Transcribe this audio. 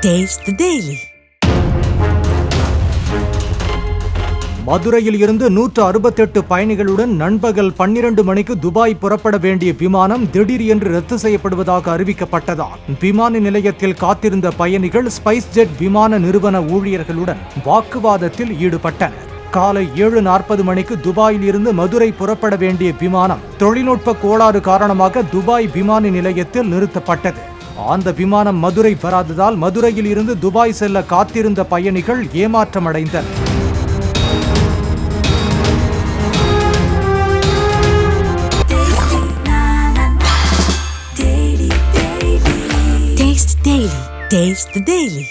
Taste the Daily. மதுரையில் இருந்து 168 பயணிகளுடன் நண்பகல் 12 மணிக்கு துபாய் புறப்பட வேண்டிய விமானம் திடீர் என்று ரத்து செய்யப்படுவதாக அறிவிக்கப்பட்டதால் விமான நிலையத்தில் காத்திருந்த பயணிகள் ஸ்பைஸ் ஜெட் விமான நிறுவன ஊழியர்களுடன் வாக்குவாதத்தில் ஈடுபட்டனர். காலை 7:40 மணிக்கு துபாயில் இருந்து மதுரை புறப்பட வேண்டிய விமானம் தொழில்நுட்ப கோளாறு காரணமாக துபாய் விமான நிலையத்தில் நிறுத்தப்பட்டது. அந்த விமானம் மதுரை வராததால் மதுரையில் இருந்து துபாய் செல்ல காத்திருந்த பயணிகள் ஏமாற்றமடைந்தனர். Taste the Daily.